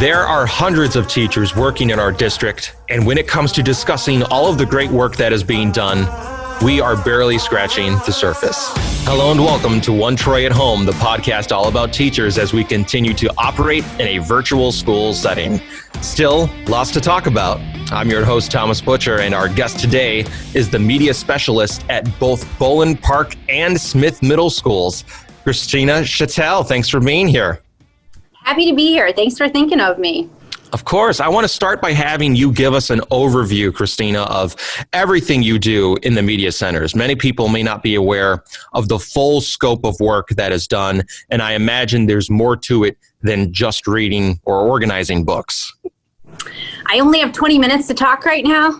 There are hundreds of teachers working in our district, and when it comes to discussing all of the great work that is being done, we are barely scratching the surface. Hello and welcome to One Troy at Home, the podcast all about teachers as we continue to operate in a virtual school setting. Still, lots to talk about. I'm your host, Thomas Butcher, and our guest today is the media specialist at both Boulan Park and Smith Middle Schools, Christina Chatel. Thanks for being here. Happy to be here. Thanks for thinking of me. Of course. I want to start by having you give us an overview, Christina, of everything you do in the media centers. Many people may not be aware of the full scope of work that is done, and I imagine there's more to it than just reading or organizing books. I only have 20 minutes to talk right now.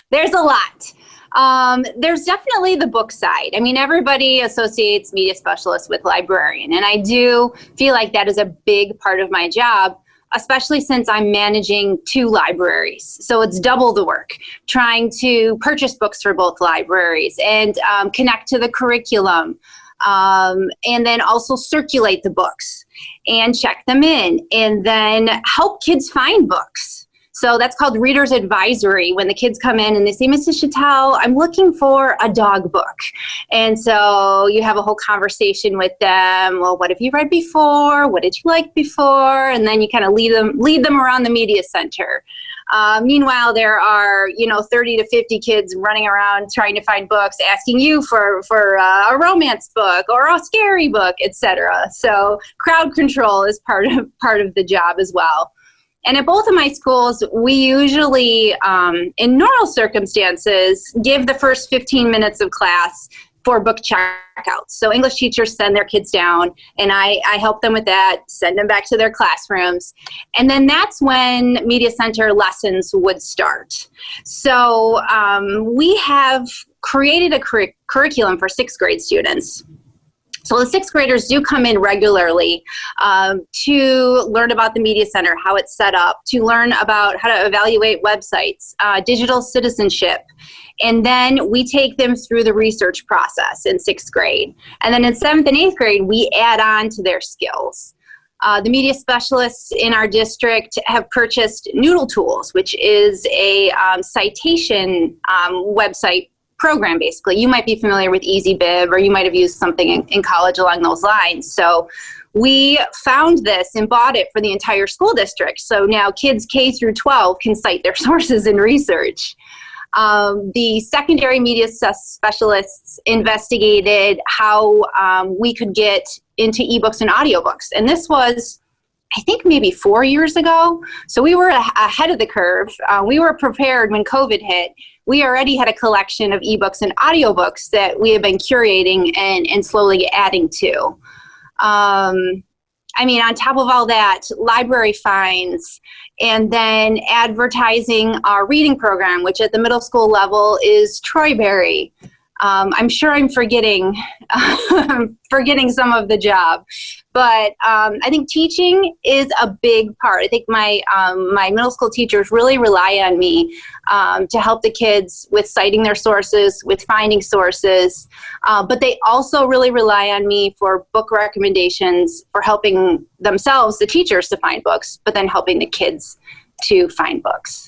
There's a lot. There's definitely the book side. I mean, everybody associates media specialists with librarian, and I do feel like that is a big part of my job, especially since I'm managing 2 libraries. So it's double the work, trying to purchase books for both libraries and connect to the curriculum, and then also circulate the books and check them in, and then help kids find books. So that's called Reader's Advisory, when the kids come in and they say, Mrs. Chatel, I'm looking for a dog book. And so you have a whole conversation with them. Well, what have you read before? What did you like before? And then you kind of lead them around the media center. Meanwhile, there are, 30 to 50 kids running around trying to find books, asking you for a romance book or a scary book, etc. So crowd control is part of the job as well. And at both of my schools, we usually, in normal circumstances, give the first 15 minutes of class for book checkouts. So English teachers send their kids down, and I help them with that, send them back to their classrooms. And then that's when Media Center lessons would start. So we have created a curriculum for 6th grade students. So the 6th graders do come in regularly to learn about the Media Center, how it's set up, to learn about how to evaluate websites, digital citizenship. And then we take them through the research process in 6th grade. And then in 7th and 8th grade, we add on to their skills. The media specialists in our district have purchased Noodle Tools, which is a citation website program, basically. You might be familiar with EasyBib, or you might have used something in college along those lines. So we found this and bought it for the entire school district. So now kids K through 12 can cite their sources in research. The secondary media specialists investigated how we could get into ebooks and audiobooks. And this was, I think, maybe 4 years ago. So we were ahead of the curve. We were prepared when COVID hit. We already had a collection of ebooks and audiobooks that we have been curating and slowly adding to. On top of all that, library finds, and then advertising our reading program, which at the middle school level is Troyberry. I'm sure I'm forgetting some of the job, but I think teaching is a big part. I think my middle school teachers really rely on me to help the kids with citing their sources, with finding sources, but they also really rely on me for book recommendations, for helping themselves, the teachers, to find books, but then helping the kids to find books.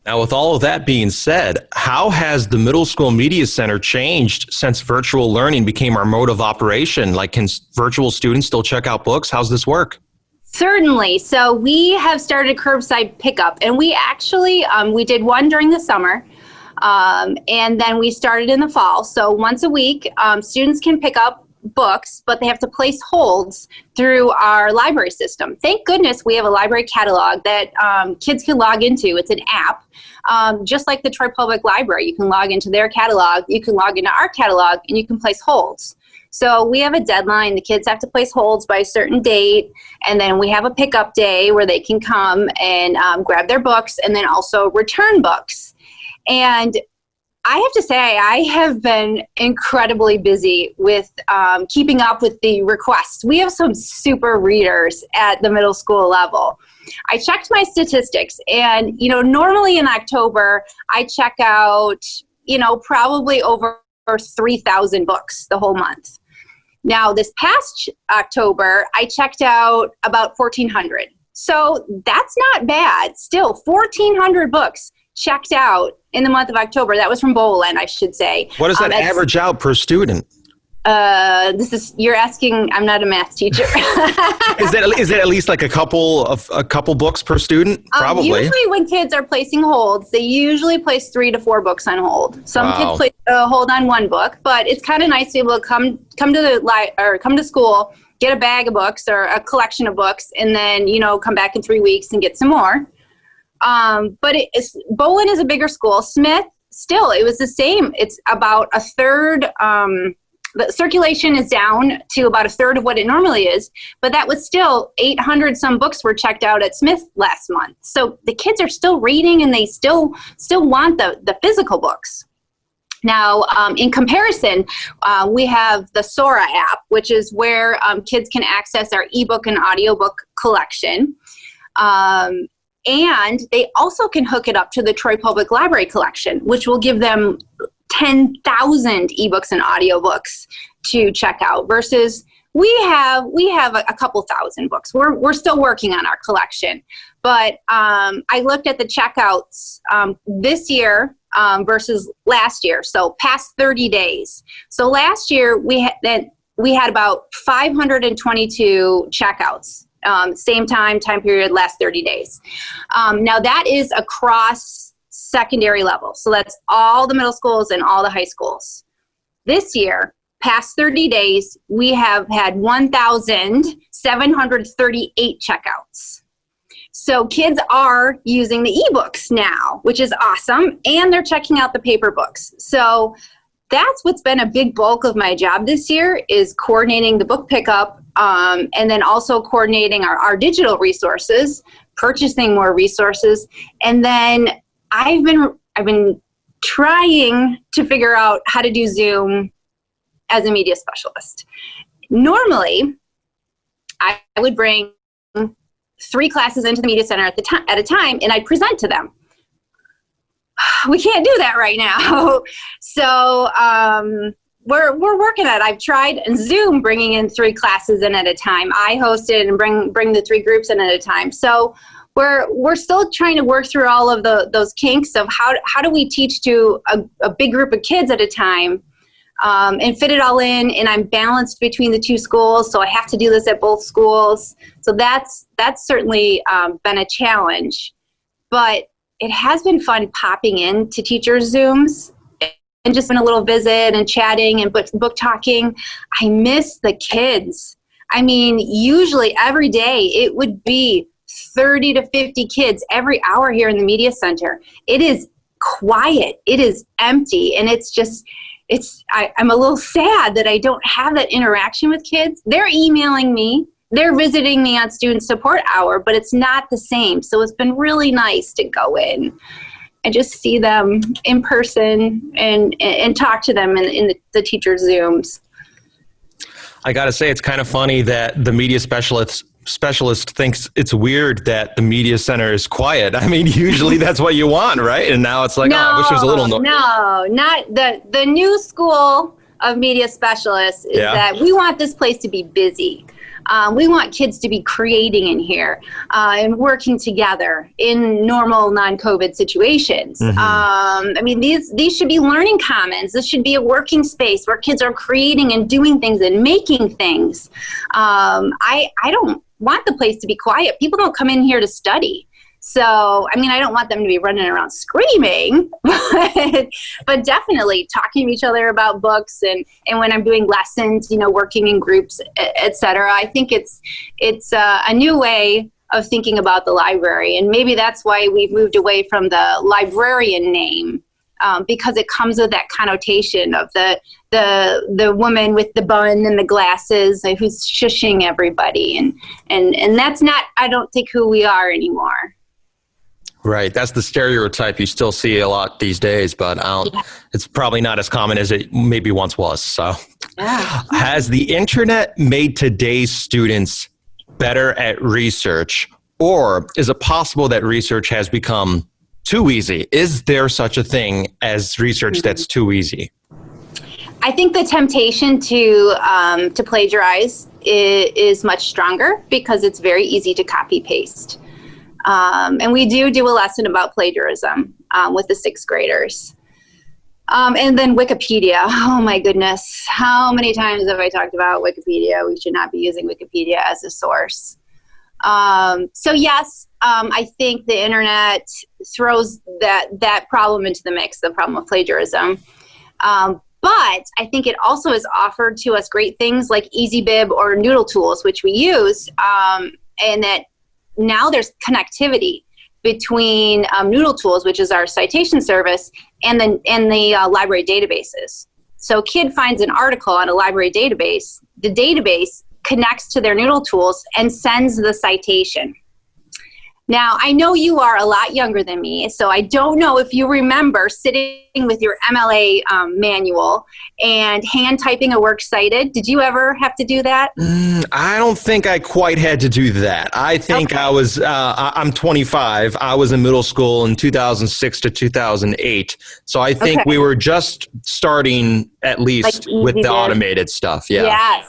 Now, with all of that being said, how has the Middle School Media Center changed since virtual learning became our mode of operation? Like, can virtual students still check out books? How's this work? Certainly. So we have started curbside pickup, and we actually, we did one during the summer, and then we started in the fall. So once a week, students can pick up books, but they have to place holds through our library system. Thank goodness we have a library catalog that kids can log into. It's an app, just like the Troy Public Library. You can log into their catalog, you can log into our catalog, and you can place holds. So we have a deadline. The kids have to place holds by a certain date, and then we have a pickup day where they can come and grab their books and then also return books. And I have to say, I have been incredibly busy with keeping up with the requests. We have some super readers at the middle school level. I checked my statistics, and normally in October, I check out probably over 3,000 books the whole month. Now, this past October, I checked out about 1,400. So that's not bad. Still, 1,400 books checked out in the month of October. That was from Boulan, I should say. What does that average out per student? You're asking, I'm not a math teacher. Is it at least like a couple books per student? Probably. Usually when kids are placing holds, they usually place 3 to 4 books on hold. Some kids place a hold on 1 book, but it's kind of nice to be able to come to school, get a bag of books or a collection of books, and then, come back in 3 weeks and get some more. But Boulan is a bigger school. Smith, still, it was the same. It's about a third. The circulation is down to about a third of what it normally is, but that was still 800 some books were checked out at Smith last month. So the kids are still reading, and they still want the physical books. Now, in comparison, we have the Sora app, which is where kids can access our ebook and audiobook collection. And they also can hook it up to the Troy Public Library collection, which will give them 10,000 ebooks and audiobooks to check out, versus we have a couple thousand books. We're still working on our collection, but I looked at the checkouts this year versus last year, so past 30 days. So last year we had about 522 checkouts, same time period, last 30 days. Now that is across secondary level. So that's all the middle schools and all the high schools. This year, past 30 days, we have had 1,738 checkouts. So kids are using the ebooks now, which is awesome, and they're checking out the paper books. So that's what's been a big bulk of my job this year, is coordinating the book pickup, and then also coordinating our digital resources, purchasing more resources, and then I've been trying to figure out how to do Zoom as a media specialist. Normally, I would bring 3 classes into the media center at a time, and I'd present to them. We can't do that right now. So we're working at it. I've tried Zoom, bringing in 3 classes in at a time. I hosted and bring the 3 groups in at a time. So we're still trying to work through all of those kinks of how do we teach to a big group of kids at a time, and fit it all in. And I'm balanced between the 2 schools, so I have to do this at both schools. So that's certainly been a challenge, but it has been fun popping in to teachers' Zooms and just been a little visit and chatting and book talking. I miss the kids. I mean, usually every day it would be 30 to 50 kids every hour here in the media center. It is quiet. It is empty. And I'm a little sad that I don't have that interaction with kids. They're emailing me. They're visiting me on student support hour, but it's not the same. So it's been really nice to go in and just see them in person and talk to them in the teacher Zooms. I got to say, it's kind of funny that the media specialist thinks it's weird that the media center is quiet. I mean, usually that's what you want, right? And now it's like, I wish it was a little noise. No, not the new school of media specialists is that we want this place to be busy. We want kids to be creating in here and working together in normal non-COVID situations. Mm-hmm. I mean, these should be learning commons. This should be a working space where kids are creating and doing things and making things. I don't want the place to be quiet. People don't come in here to study. So, I mean, I don't want them to be running around screaming, but definitely talking to each other about books and when I'm doing lessons, working in groups, et cetera. I think it's a new way of thinking about the library. And maybe that's why we've moved away from the librarian name, because it comes with that connotation of the woman with the bun and the glasses who's shushing everybody. And that's not, I don't think, who we are anymore. Right. That's the stereotype you still see a lot these days, but it's probably not as common as it maybe once was. So has the internet made today's students better at research, or is it possible that research has become too easy? Is there such a thing as research that's too easy? I think the temptation to plagiarize is much stronger because it's very easy to copy paste. And we do a lesson about plagiarism with the 6th graders. And then Wikipedia. Oh my goodness. How many times have I talked about Wikipedia? We should not be using Wikipedia as a source. So yes, I think the internet throws that problem into the mix, the problem of plagiarism. But I think it also has offered to us great things like EasyBib or Noodle Tools, which we use, and that now there's connectivity between Noodle Tools, which is our citation service, and the library databases. So a kid finds an article on a library database, the database connects to their Noodle Tools and sends the citation. Now, I know you are a lot younger than me, so I don't know if you remember sitting with your MLA manual and hand typing a works cited. Did you ever have to do that? I don't think I quite had to do that. I think Okay. I'm 25. I was in middle school in 2006 to 2008. So I think Okay. we were just starting at least Like with the EasyBib. automated stuff. Yeah.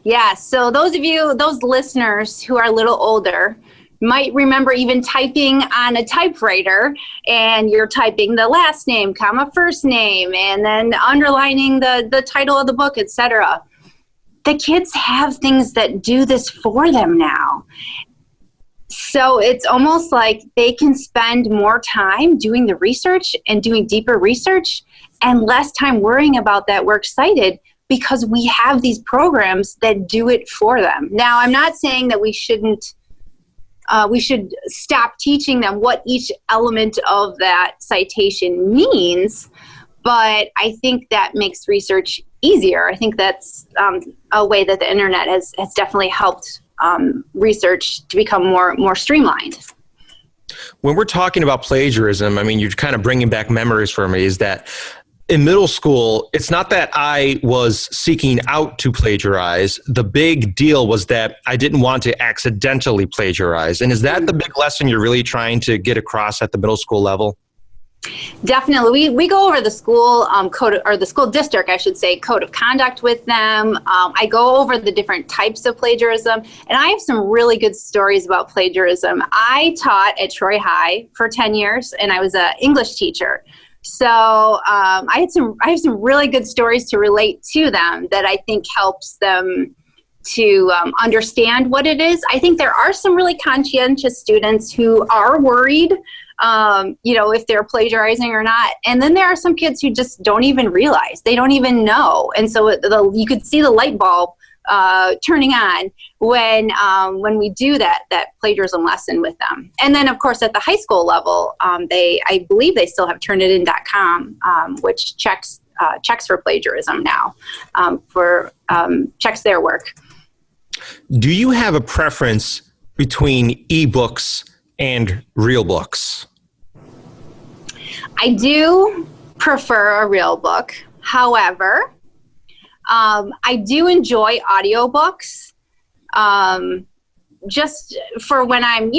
Yes. So those listeners who are a little older might remember even typing on a typewriter, and you're typing the last name, comma, first name, and then underlining the title of the book, etc. The kids have things that do this for them now. So it's almost like they can spend more time doing the research and doing deeper research and less time worrying about that works cited, because we have these programs that do it for them. Now, I'm not saying that we should stop teaching them what each element of that citation means, but I think that makes research easier. I think that's a way that the internet has definitely helped research to become more streamlined. When we're talking about plagiarism, I mean, you're kind of bringing back memories for me, is that in middle school, it's not that I was seeking out to plagiarize. The big deal was that I didn't want to accidentally plagiarize. And is that the big lesson you're really trying to get across at the middle school level? Definitely. We go over the school code, or the school district, I should say, code of conduct with them. I go over the different types of plagiarism, and I have some really good stories about plagiarism. I taught at Troy High for 10 years, and I was an English teacher. So I have some really good stories to relate to them that I think helps them to understand what it is. I think there are some really conscientious students who are worried, if they're plagiarizing or not. And then there are some kids who just don't even realize, they don't even know. And so you could see the light bulb turning on when we do that plagiarism lesson with them. And then, of course, at the high school level, I believe they still have turnitin.com, which checks for plagiarism now, checks their work. Do you have a preference between ebooks and real books? I do prefer a real book. However, I do enjoy audiobooks, just for when I'm,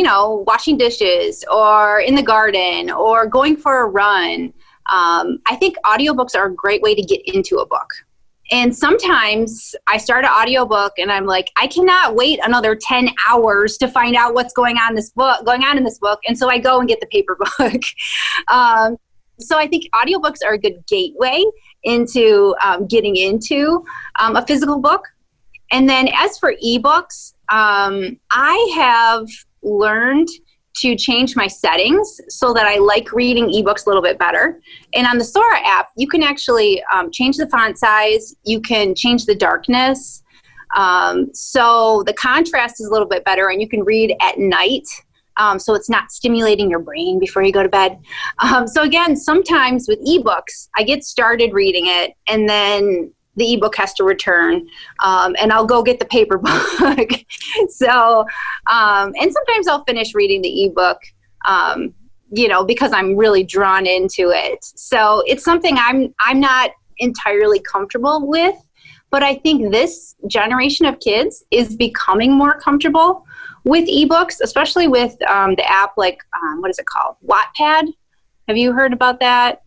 washing dishes or in the garden or going for a run. I think audiobooks are a great way to get into a book. And sometimes I start an audiobook and I'm like, I cannot wait another 10 hours to find out what's going on in this book. And so I go and get the paper book. So I think audiobooks are a good gateway into getting into a physical book. And then as for ebooks, I have learned to change my settings so that I like reading ebooks a little bit better. And on the Sora app, you can actually change the font size. You can change the darkness. So the contrast is a little bit better, and you can read at night. So it's not stimulating your brain before you go to bed. So again, sometimes with ebooks, I get started reading it, and then the ebook has to return, and I'll go get the paper book. So, and sometimes I'll finish reading the ebook, because I'm really drawn into it. So it's something I'm not entirely comfortable with, but I think this generation of kids is becoming more comfortable with ebooks, especially with the app like, what is it called? Wattpad. Have you heard about that?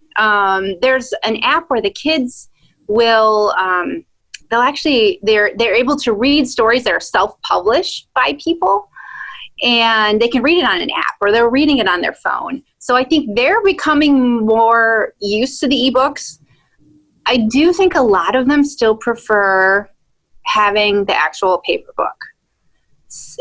There's an app where the kids will, they're able to read stories that are self-published by people, and they can read it on an app, or they're reading it on their phone. So I think they're becoming more used to the ebooks. I do think a lot of them still prefer having the actual paper book,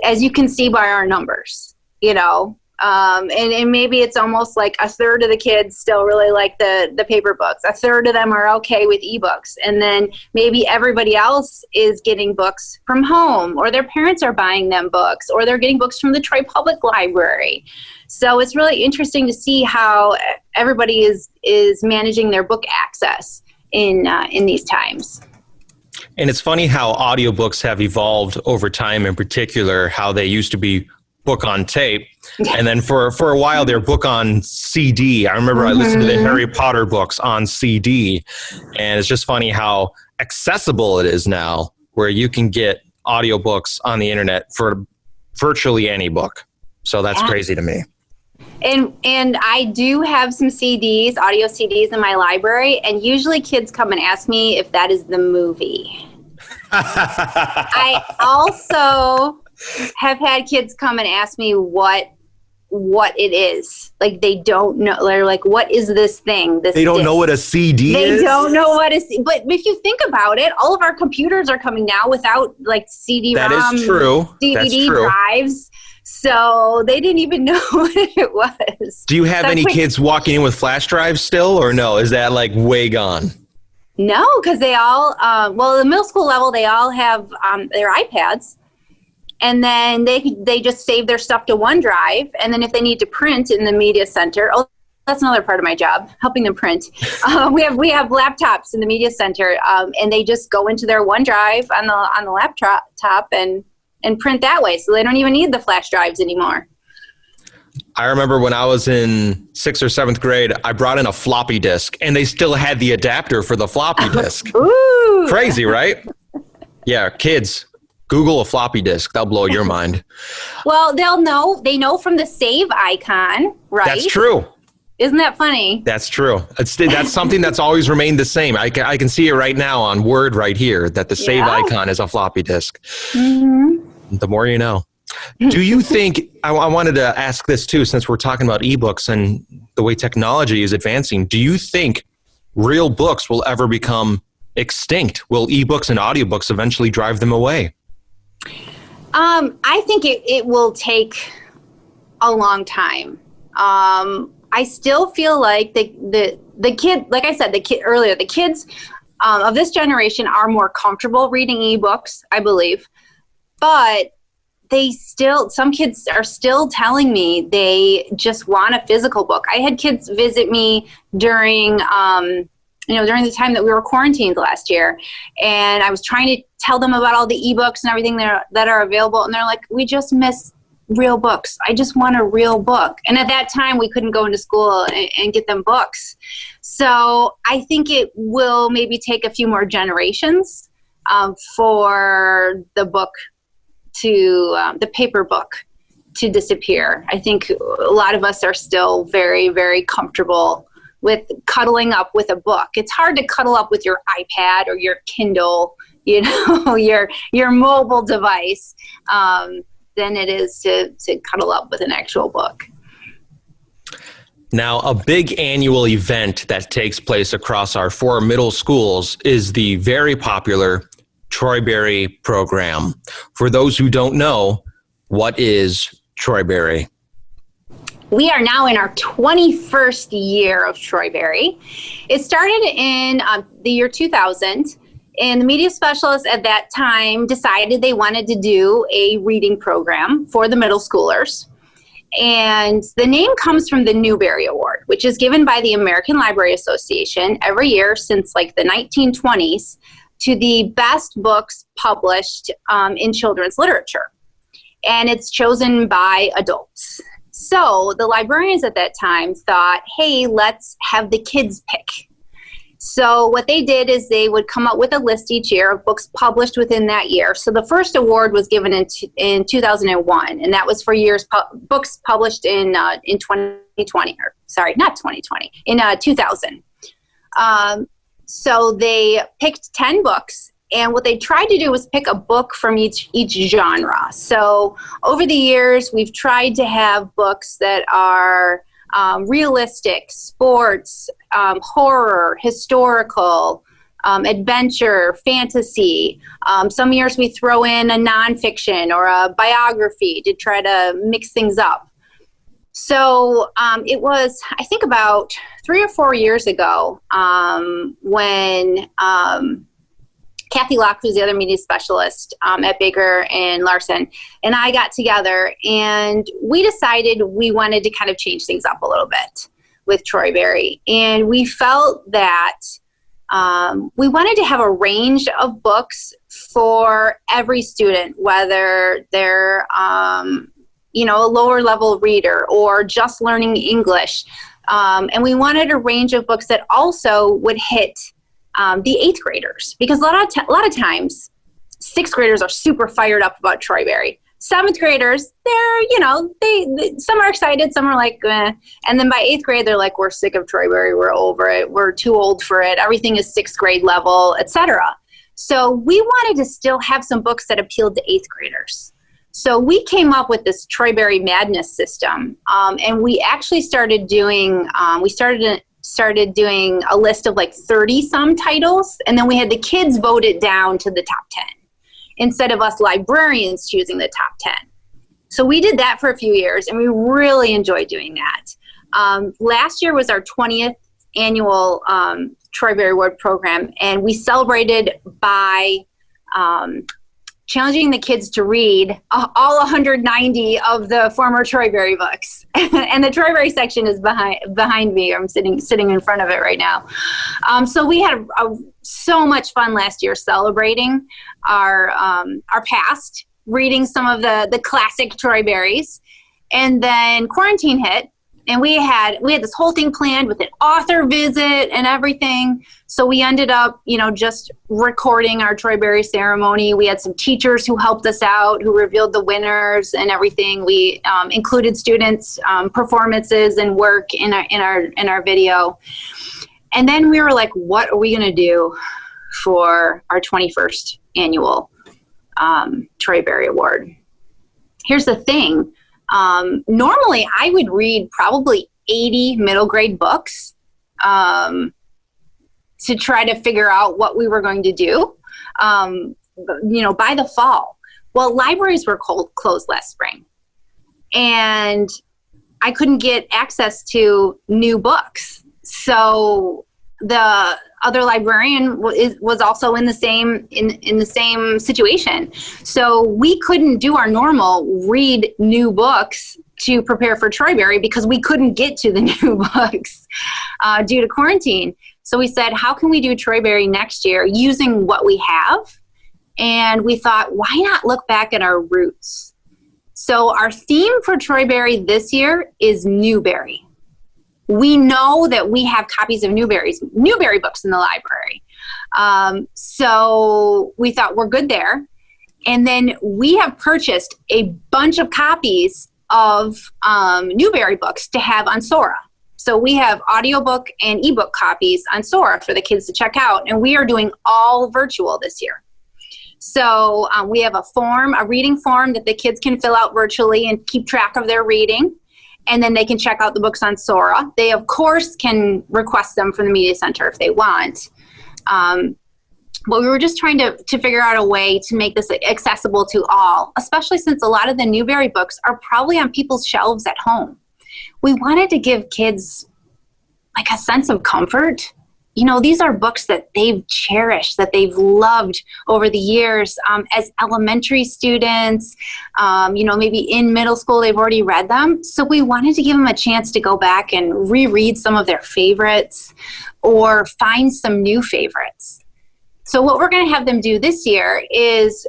as you can see by our numbers, and maybe it's almost like a third of the kids still really like the paper books. A third of them are okay with ebooks. And then maybe everybody else is getting books from home, or their parents are buying them books, or they're getting books from the Troy Public Library. So it's really interesting to see how everybody is managing their book access in these times. And it's funny how audiobooks have evolved over time, in particular, how they used to be book on tape. And then for a while, they're book on CD. I remember I listened to the Harry Potter books on CD. And it's just funny how accessible it is now, where you can get audiobooks on the internet for virtually any book. So that's crazy to me. And I do have some CDs, audio CDs in my library, and usually kids come and ask me if that is the movie. I also have had kids come and ask me what it is. Like, they don't know. They're like, what is this thing? They don't know what a CD is? They don't know what a CD. But if you think about it, all of our computers are coming now without like CD-ROM, that is true. DVD drives. So they didn't even know what it was. Do you have any kids walking in with flash drives still, or no? Is that like way gone? No, because they all, the middle school level, they all have their iPads. And then they just save their stuff to OneDrive. And then if they need to print in the media center, that's another part of my job, helping them print. We have laptops in the media center, and they just go into their OneDrive on the laptop and print that way. So they don't even need the flash drives anymore. I remember when I was in 6th or 7th grade, I brought in a floppy disk, and they still had the adapter for the floppy disk. Ooh. Crazy, right? Yeah, kids, Google a floppy disk. That'll blow your mind. Well, they know from the save icon, right? That's true. Isn't that funny? That's true. That's something that's always remained the same. I can see it right now on Word right here, that the save icon is a floppy disk. Mm-hmm. The more you know. Do you think, I wanted to ask this too, since we're talking about ebooks and the way technology is advancing, do you think real books will ever become extinct? Will ebooks and audiobooks eventually drive them away? I think it will take a long time. I still feel like the kid, like I said, the kids of this generation are more comfortable reading ebooks, I believe. But some kids are still telling me they just want a physical book. I had kids visit me during the time that we were quarantined last year, and I was trying to tell them about all the ebooks and everything that are available, and they're like, we just miss real books. I just want a real book. And at that time, we couldn't go into school and get them books. So I think it will maybe take a few more generations for the book the paper book to disappear. I think a lot of us are still very, very comfortable with cuddling up with a book. It's hard to cuddle up with your iPad or your Kindle, your mobile device, than it is to cuddle up with an actual book. Now, a big annual event that takes place across our 4 middle schools is the very popular Troy Berry program. For those who don't know, what is Troy Berry? We are now in our 21st year of Troy Berry. It started in the year 2000, and the media specialists at that time decided they wanted to do a reading program for the middle schoolers. And the name comes from the Newbery Award, which is given by the American Library Association every year since like the 1920s to the best books published in children's literature. And it's chosen by adults. So the librarians at that time thought, hey, let's have the kids pick. So what they did is they would come up with a list each year of books published within that year. So the first award was given in 2001, and that was for books published in 2020, or sorry, not 2020, in 2000. So they picked 10 books, and what they tried to do was pick a book from each genre. So over the years, we've tried to have books that are realistic, sports, horror, historical, adventure, fantasy. Some years we throw in a nonfiction or a biography to try to mix things up. So it was, I think, about 3 or 4 years ago when Kathy Locke, who's the other media specialist at Baker and Larson, and I got together, and we decided we wanted to kind of change things up a little bit with Troy Berry. And we felt that we wanted to have a range of books for every student, whether they're a lower level reader or just learning English. And we wanted a range of books that also would hit the 8th graders, because a lot of times 6th graders are super fired up about Troy Berry. 7th graders, they some are excited, some are like, eh. And then by 8th grade, they're like, we're sick of Troy Berry, we're over it, we're too old for it, everything is 6th grade level, etc. So we wanted to still have some books that appealed to 8th graders. So we came up with this Troy Berry Madness system, and we actually started doing doing a list of like 30 some titles, and then we had the kids vote it down to the top 10 instead of us librarians choosing the top 10. So we did that for a few years, and we really enjoyed doing that. Last year was our 20th annual Troy Berry Award program, and we celebrated by challenging the kids to read all 190 of the former Troy Berry books. And the Troy Berry section is behind me. I'm sitting in front of it right now. So we had so much fun last year celebrating our past, reading some of the classic Troy Berries. And then quarantine hit, and we had this whole thing planned with an author visit and everything. So we ended up, just recording our Troy Berry ceremony. We had some teachers who helped us out, who revealed the winners and everything. We included students' performances and work in our video. And then we were like, what are we going to do for our 21st annual Troy Berry Award? Here's the thing. Normally, I would read probably 80 middle grade books to try to figure out what we were going to do, by the fall. Well, libraries were closed last spring, and I couldn't get access to new books. So the other librarian was also in the same situation. So we couldn't do our normal read new books to prepare for Troy Berry because we couldn't get to the new books due to quarantine. So we said, how can we do Troy Berry next year using what we have? And we thought, why not look back at our roots? So our theme for Troy Berry this year is Newberry. We know that we have copies of Newberry books in the library. So we thought we're good there. And then we have purchased a bunch of copies of Newberry books to have on Sora. So we have audiobook and ebook copies on Sora for the kids to check out. And we are doing all virtual this year. So we have a reading form that the kids can fill out virtually and keep track of their reading. And then they can check out the books on Sora. They, of course, can request them from the Media Center if they want. But we were just trying to figure out a way to make this accessible to all, especially since a lot of the Newberry books are probably on people's shelves at home. We wanted to give kids like a sense of comfort. These are books that they've cherished, that they've loved over the years as elementary students. Maybe in middle school, they've already read them. So we wanted to give them a chance to go back and reread some of their favorites or find some new favorites. So what we're going to have them do this year is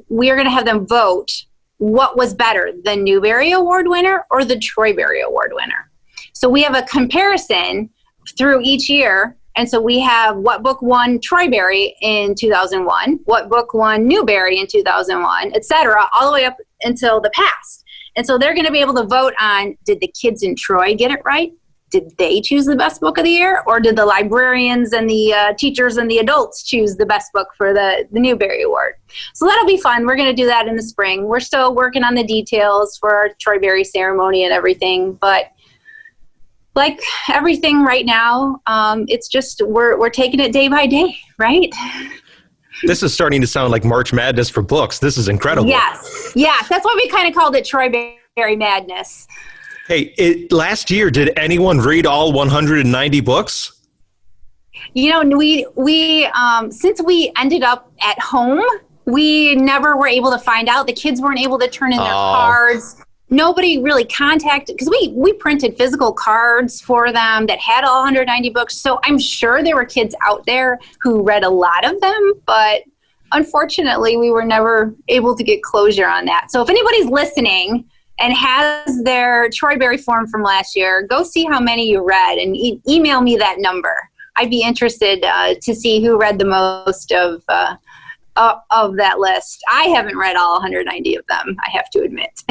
we are going to have them vote what was better, the Newberry Award winner or the Troy Berry Award winner. So we have a comparison through each year. And so we have what book won Troy Berry in 2001, what book won Newberry in 2001, et cetera, all the way up until the past. And so they're going to be able to vote on, did the kids in Troy get it right? did they choose the best book of the year, or did the librarians and the teachers and the adults choose the best book for the Newbery Award? So that'll be fun. We're going to do that in the spring. We're still working on the details for our Troy Berry ceremony and everything, but like everything right now, it's just we're taking it day by day, right? This is starting to sound like March Madness for books. This is incredible. Yes. That's why we kind of called it Troy Berry Madness. Hey, last year, did anyone read all 190 books? You know, we since we ended up at home, we never were able to find out. The kids weren't able to turn in their cards. Nobody really contacted, because we printed physical cards for them that had all 190 books. So I'm sure there were kids out there who read a lot of them, but unfortunately, we were never able to get closure on that. So if anybody's listening and has their Troy Berry form from last year, go see how many you read and email me that number. I'd be interested to see who read the most of that list. I haven't read all 190 of them, I have to admit.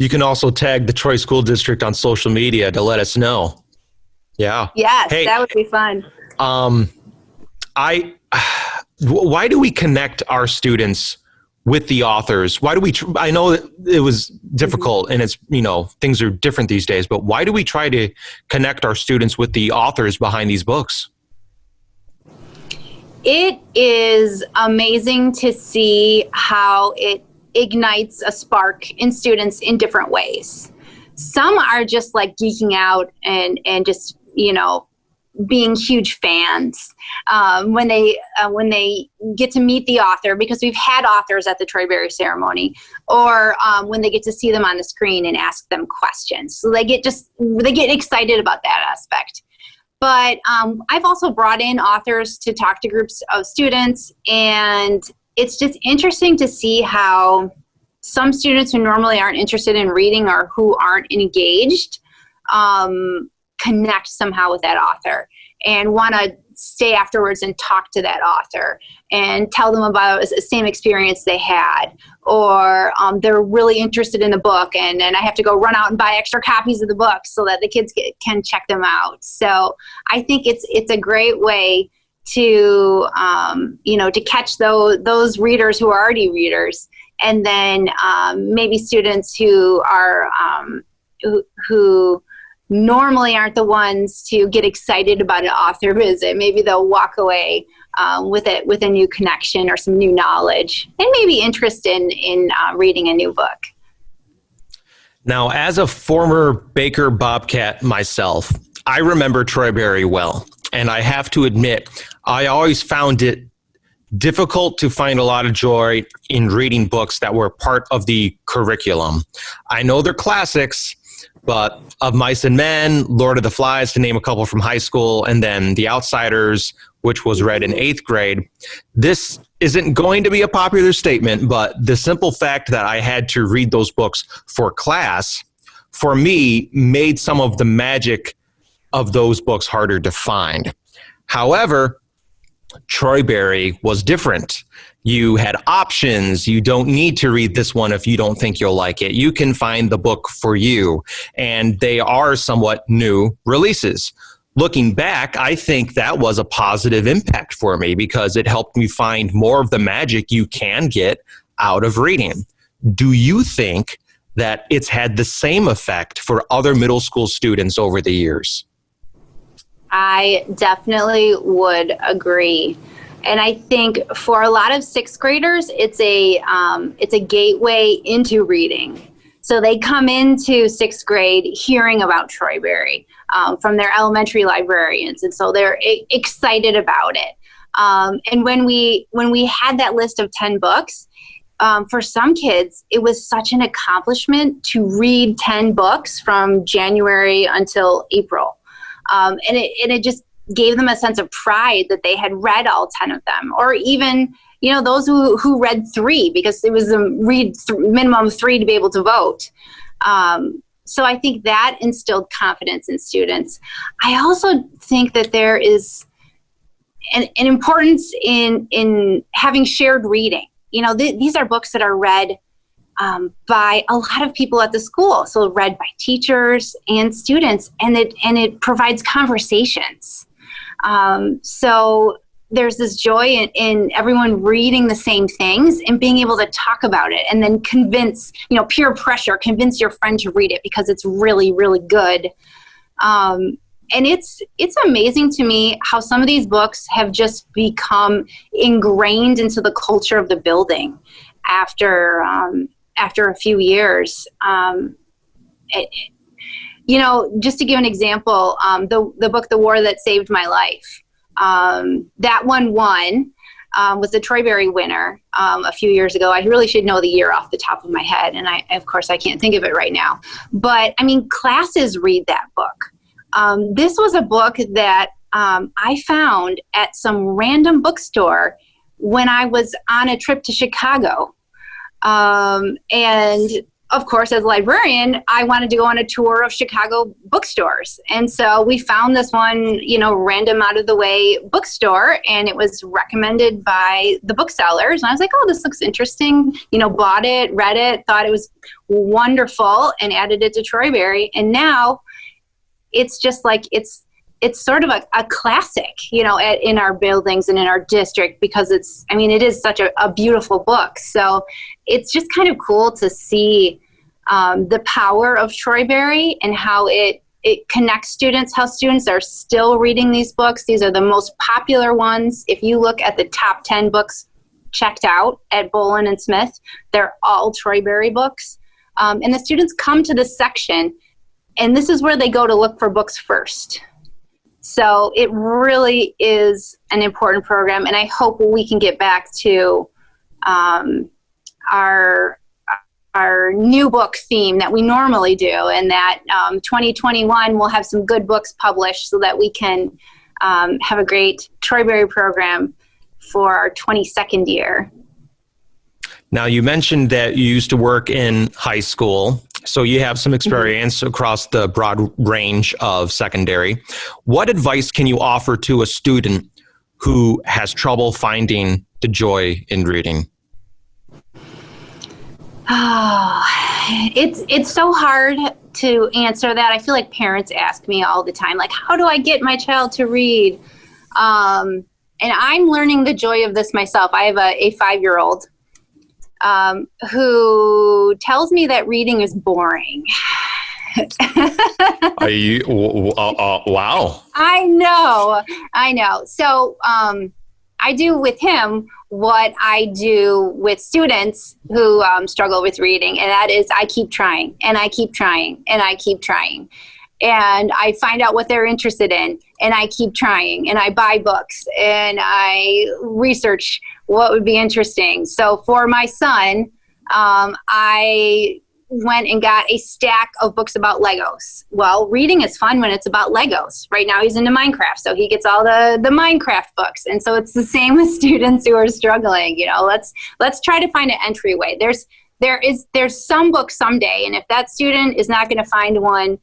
You can also tag the Troy School District on social media to let us know. Yeah. Yes, hey, that would be fun. Why do we connect our students with the authors? Why do we, I know that it was difficult and it's, things are different these days, but why do we try to connect our students with the authors behind these books? It is amazing to see how it ignites a spark in students in different ways. Some are just like geeking out and just, being huge fans when they get to meet the author, because we've had authors at the Troy Berry ceremony, or when they get to see them on the screen and ask them questions. So they get excited about that aspect. But I've also brought in authors to talk to groups of students, and it's just interesting to see how some students who normally aren't interested in reading or who aren't engaged connect somehow with that author and want to stay afterwards and talk to that author and tell them about the same experience they had, or they're really interested in the book and I have to go run out and buy extra copies of the book so that the kids can check them out. So I think it's a great way to to catch those readers who are already readers, and then maybe students who are who normally aren't the ones to get excited about an author visit. Maybe they'll walk away with a new connection or some new knowledge, and maybe interest in reading a new book. Now, as a former Baker Bobcat myself, I remember Troy Berry well, and I have to admit, I always found it difficult to find a lot of joy in reading books that were part of the curriculum. I know they're classics, but Of Mice and Men, Lord of the Flies, to name a couple from high school, and then The Outsiders, which was read in 8th grade. This isn't going to be a popular statement, but the simple fact that I had to read those books for class, for me, made some of the magic of those books harder to find. However, Troy Berry was different. You had options. You don't need to read this one if you don't think you'll like it. You can find the book for you, and they are somewhat new releases. Looking back, I think that was a positive impact for me because it helped me find more of the magic you can get out of reading. Do you think that it's had the same effect for other middle school students over the years? I definitely would agree. And I think for a lot of 6th graders, it's a gateway into reading. So they come into 6th grade hearing about Troy Berry from their elementary librarians, and so they're excited about it. And when we had that list of 10 books, for some kids, it was such an accomplishment to read 10 books from January until April. And it just gave them a sense of pride that they had read all 10 of them, or even, those who read 3, because it was a minimum of 3 to be able to vote. So I think that instilled confidence in students. I also think that there is an importance in having shared reading. These are books that are read by a lot of people at the school. So read by teachers and students, and it provides conversations. So there's this joy in everyone reading the same things and being able to talk about it, and then convince, peer pressure, convince your friend to read it because it's really, really good. And it's amazing to me how some of these books have just become ingrained into the culture of the building after a few years. Just to give an example, the book, The War That Saved My Life, that one won, was the Troy Berry winner a few years ago. I really should know the year off the top of my head, and of course I can't think of it right now. But classes read that book. This was a book that I found at some random bookstore when I was on a trip to Chicago. And of course, as a librarian, I wanted to go on a tour of Chicago bookstores. And so we found this one, random out of the way bookstore, and it was recommended by the booksellers. And I was like, oh, this looks interesting. Bought it, read it, thought it was wonderful, and added it to Troy Berry. And now it's just like, it's sort of a classic, in our buildings and in our district, because it is such a beautiful book. So it's just kind of cool to see the power of Troy Berry and how it connects students, how students are still reading these books. These are the most popular ones. If you look at the top 10 books checked out at Boulan and Smith, they're all Troy Berry books. And the students come to this section, and this is where they go to look for books first. So it really is an important program, and I hope we can get back to our new book theme that we normally do, and that 2021 we'll have some good books published so that we can have a great Troy Berry program for our 22nd year. Now, you mentioned that you used to work in high school, so you have some experience across the broad range of secondary. What advice can you offer to a student who has trouble finding the joy in reading? Oh, it's so hard to answer that. I feel like parents ask me all the time, like, how do I get my child to read? And I'm learning the joy of this myself. I have a 5-year-old who tells me that reading is boring. Are you? Wow. I know. So I do with him what I do with students who struggle with reading, and that is I keep trying, and I keep trying, and I keep trying. And I find out what they're interested in, and I keep trying, and I buy books, and I research what would be interesting. So for my son, I went and got a stack of books about Legos. Well, reading is fun when it's about Legos. Right now he's into Minecraft, so he gets all the Minecraft books. And so it's the same with students who are struggling. Let's try to find an entryway. There's some book someday, and if that student is not going to find one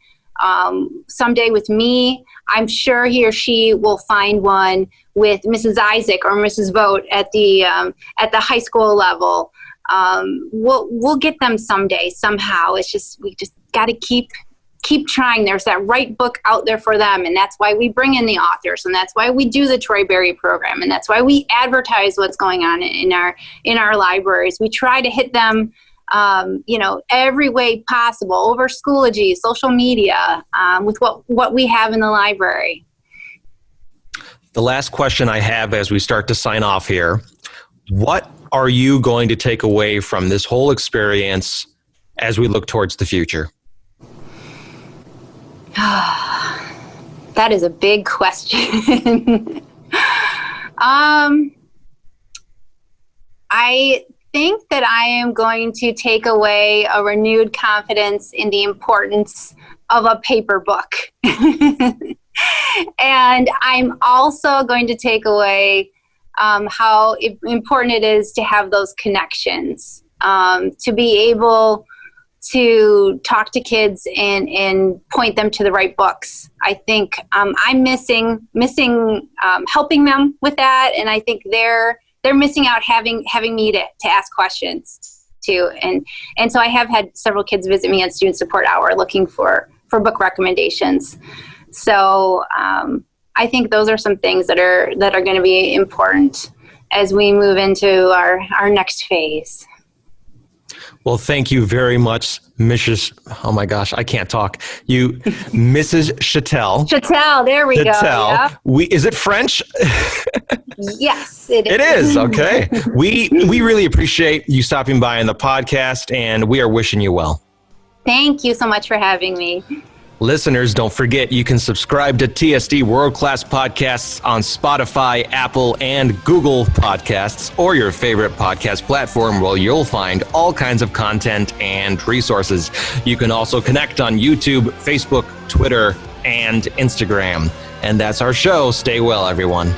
someday with me, I'm sure he or she will find one with Mrs. Isaac or Mrs. Vogt at the high school level. We'll get them someday, somehow. We just got to keep trying. There's that right book out there for them, and that's why we bring in the authors, and that's why we do the Troy Berry program, and that's why we advertise what's going on in our libraries. We try to hit them every way possible, over Schoology, social media, with what we have in the library. The last question I have as we start to sign off here, what are you going to take away from this whole experience as we look towards the future? That is a big question. I think that I am going to take away a renewed confidence in the importance of a paper book. And I'm also going to take away how important it is to have those connections, to be able to talk to kids and point them to the right books. I think I'm missing helping them with that, and I think they're missing out having me to ask questions, too. And so I have had several kids visit me at Student Support Hour looking for book recommendations. So I think those are some things that are going to be important as we move into our next phase. Well, thank you very much, Mrs. Oh my gosh, I can't talk. Mrs. Chatel. Chatel, there we go. Yep. Is it French? Yes, it is. It is, okay. We really appreciate you stopping by on the podcast, and we are wishing you well. Thank you so much for having me. Listeners, don't forget you can subscribe to TSD World Class Podcasts on Spotify, Apple, and Google Podcasts, or your favorite podcast platform where you'll find all kinds of content and resources. You can also connect on YouTube, Facebook, Twitter, and Instagram. And that's our show. Stay well, everyone.